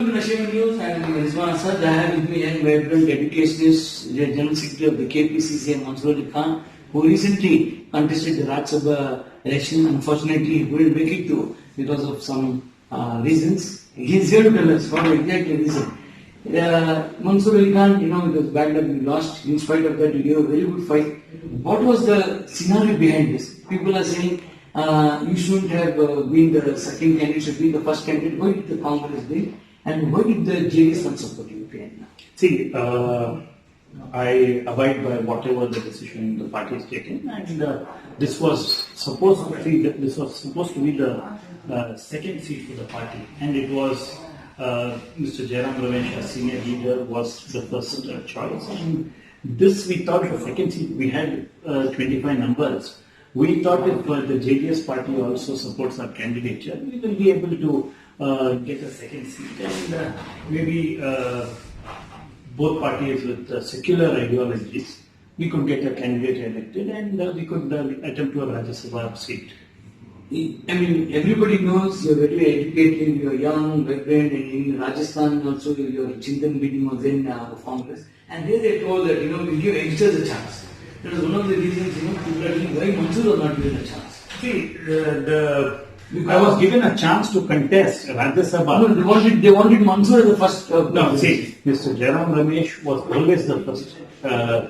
National News, I am Rizwan Asad. I have with me young vibrant educationist, the General Secretary of the KPCC, Mansoor, who recently contested the Rajya Sabha election. Unfortunately, he couldn't make it to because of some reasons. He is here to tell us what exactly reason. Mansoor, it was bad that we lost. In spite of that, we gave a very good fight. What was the scenario behind this? People are saying you shouldn't have been the second candidate, should be the first candidate. Why did the Congress did? And why did the JDS not support you? See, I abide by whatever the decision the party has taken, and this was supposed to be the second seat for the party, and it was Mr. Jairam Ramesh, as senior leader, was the first choice. And this we thought the second seat, we had 25 numbers. We thought if the JDS party also supports our candidature, we will be able to get a second seat, and maybe both parties with secular ideologies, we could get a candidate elected, and we could attempt to a Rajya Sabha seat. I mean, everybody knows you're very educated, you're young, vibrant, and in Rajasthan also your Chintan meeting was in Congress, and there they told that, we give youngsters a chance. That was one of the reasons, people are saying, why Mansoor was not given a chance? See, I was given a chance to contest Rajya Sabha. No, they wanted Mansoor as the first. No, see, Mr. Jairam Ramesh was always the first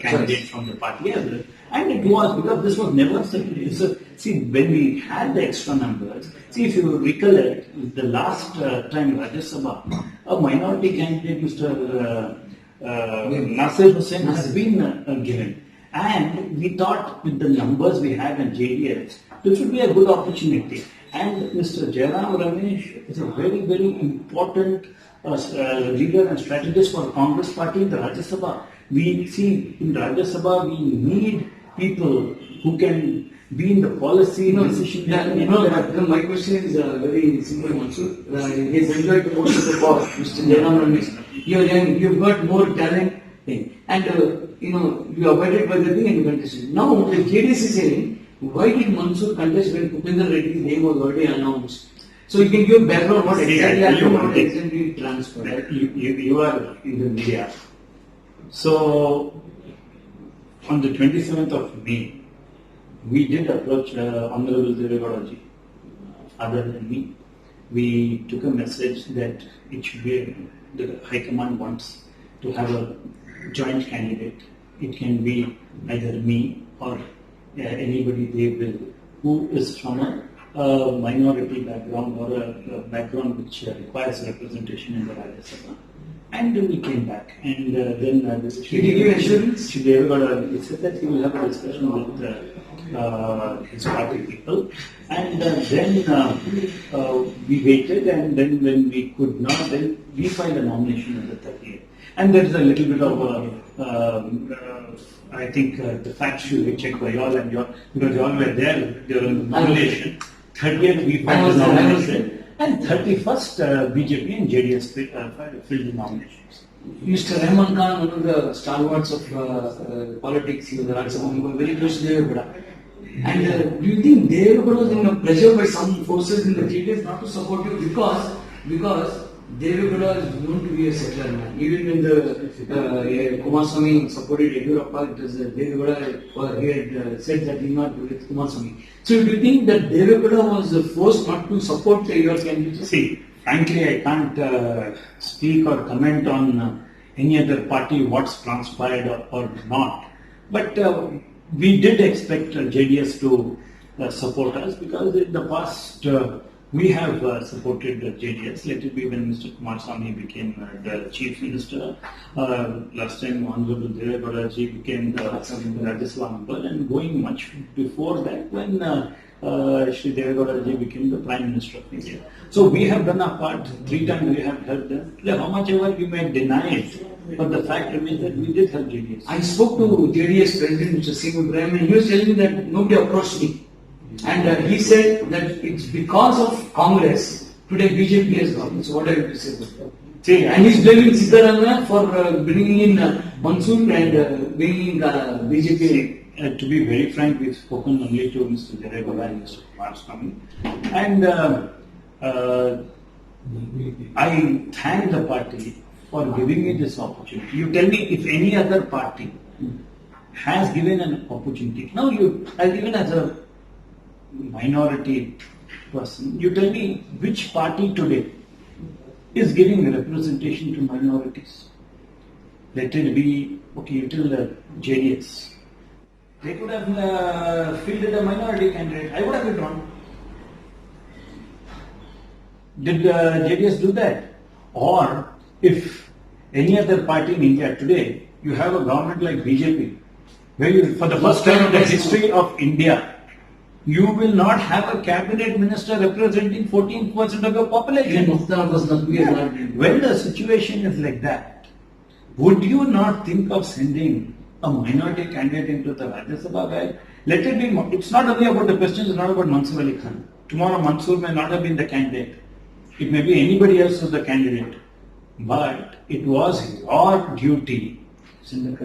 candidate from the party, and it was because this was never see, when we had the extra numbers. See, if you recollect, the last time Rajya Sabha, a minority candidate, Mr. Nasir Hussain, has been given. And we thought with the numbers we have in JDS, this would be a good opportunity. And Mr. Jairam Ramesh is a very, very important leader and strategist for Congress party in the Rajya Sabha. We see in Rajya Sabha, we need people who can be in the policy decision making. My question is very simple, Mansoor. He has enjoyed the most of the power, Mr. Jairam Ramesh. You're young, you've got more talent, and you abided by the thing and you contested. Now, the JDS is saying, why did Mansoor contest when Bhupender Reddy's name was already announced? So you can give background what exactly happened, what exactly transferred. You are in the media. So, on the 27th of May, we did approach Honorable Devegowda ji, other than me. We took a message that it should be, the High Command wants to have a joint candidate. It can be either me or anybody they will, who is from a minority background or a background which requires representation in the Rajya Sabha. And we came back, and then did he give assurance? He said that he will have a discussion with his party people, and then we waited, and then when we could not, then we filed a nomination on the 30th. And there is a little bit of, I think, the facts should be checked by y'all and y'all, because y'all were there during the nomination. 30th we filed the nomination, and 31st BJP and JDS filled the nominations. Mr. Rahman Khan, one of the stalwarts of politics, he was the Rajya Sabha, very close to Devegowda. And do you think Devegowda was in pressure by some forces in the JDS not to support you because Devegowda is known to be a settler man. Even when the Kumaraswamy supported Yediyurappa, it was Devegowda, he had said that he not with Kumaraswamy. So do you think that Devegowda was forced not to support your candidature? See, frankly, I can't speak or comment on any other party what's transpired or not. But we did expect JDS to support us, because in the past we have supported JDS. Let it be when Mr. Kumaraswamy became the Chief Minister. Last time Honorable Devegowda ji became the Rajya Sabha member, and going much before that when Shri Devegowda ji became the Prime Minister of India. So we have done our part. 3 times we have helped them. How much ever you may deny it, but the fact remains that we did help JDS. I spoke to JDS President Mr. Singh Ibrahim, and he was telling me that nobody approached me. And he said that it's because of Congress today BJP has gone. So what I have to say about that? And he's blaming Siddaramaiah for bringing in Mansoor and bringing BJP. To be very frank, we've spoken only to Mr. Devegowda and Mr. Kumaraswamy. And I thank the party for giving me this opportunity. You tell me if any other party has given an opportunity. Now even as a minority person, you tell me which party today is giving representation to minorities. Let it be, okay, you tell the JDS. They could have fielded a minority candidate. I would have withdrawn. Did JDS do that? Or if any other party in India today, you have a government like BJP, where you, for the first time in the history of India, you will not have a cabinet minister representing 14% of your population. When the situation is like that, would you not think of sending a minority candidate into the Rajya Sabha? Guy? Let it be. It's not only about the questions. It's not about Mansoor Ali Khan. Tomorrow Mansoor may not have been the candidate. It may be anybody else who's the candidate. But it was your duty,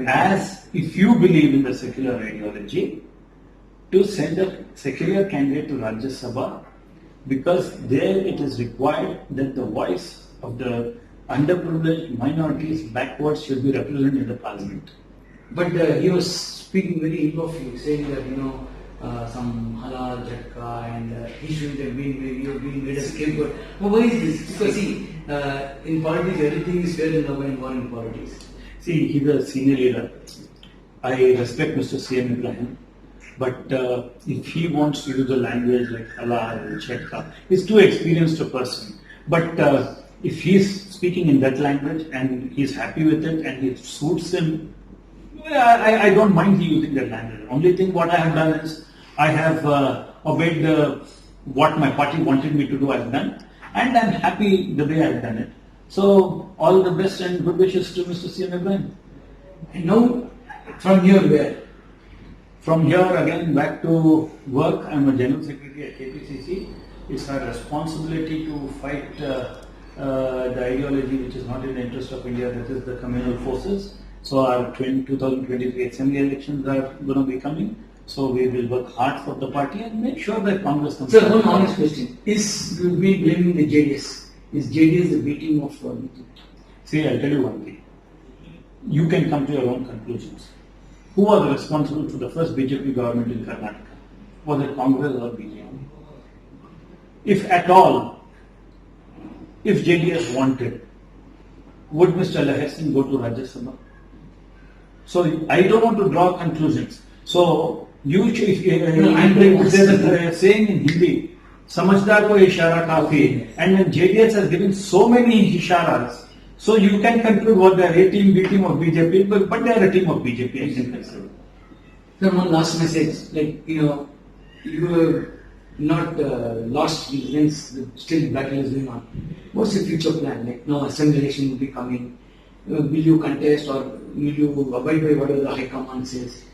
as if you believe in the secular ideology, to send a secular candidate to Rajya Sabha, because there it is required that the voice of the underprivileged minorities backwards should be represented in the parliament. But he was speaking very ill of you, saying that some halal jhatka and he shouldn't have been made a scapegoat. Well, why is this? Because see, in politics everything is fair in love and war in politics. See, he's a senior leader. I respect Mr. C.M. Ibrahim. But if he wants to use a language like halal, jhatka, he's too experienced a person. But if he's speaking in that language and he's happy with it and it suits him, I don't mind he using that language. Only thing what I have done is I have obeyed what my party wanted me to do. I've done, and I'm happy the way I've done it. So all the best and good wishes to Mr. C.M. Ibrahim. And now, from here where? From here again back to work. I'm a general secretary at KPCC. It's our responsibility to fight the ideology which is not in the interest of India, that is the communal forces. So our 2023 assembly elections are going to be coming. So we will work hard for the party and make sure that Congress comes. Sir, one honest question. Is we blaming the JDS? Is JDS the beating of BJP? See, I'll tell you one thing. You can come to your own conclusions. Who was responsible for the first BJP government in Karnataka? Was it Congress or BJP? If at all, if JDS wanted, would Mr. Lahir Singh go to Rajya Sabha? So I don't want to draw conclusions. So you, there's a saying in Hindi, "Samajhdar ko ishara kafi," and when JDS has given so many isharas, so you can conclude what they are A team, B team of BJP, but they are a team of BJP. I can consider. Sir, one last message. You have not lost against the still battle is going on. What's your future plan? Assembly election will be coming. Will you contest or will you abide by whatever the High Command says?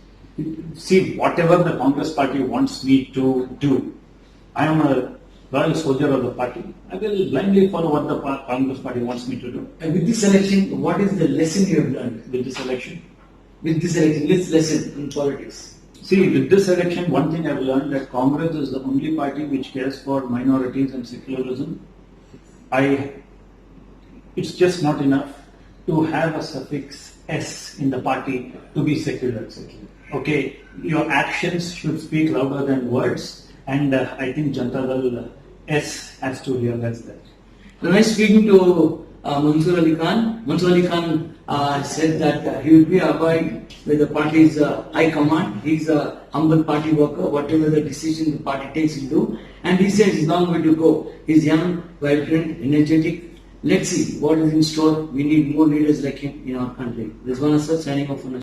See, whatever the Congress party wants me to do, I am a loyal soldier of the party. I will blindly follow what the Congress party wants me to do. And with this election, what is the lesson you have learned? With this election? With this election, this lesson in politics. See, with this election, one thing I've learned that Congress is the only party which cares for minorities and secularism. It's just not enough to have a suffix S in the party to be secular. Okay, your actions should speak louder than words, and I think Janata Dal S has to realize that. When I was speaking to Mansoor Ali Khan, said that he will be abide with the party's high command. He's a humble party worker. Whatever the decision the party takes, he'll do. And he says he's long way to go. He's young, vibrant, energetic. Let's see what is in store. We need more leaders like him in our country. This one is signing off on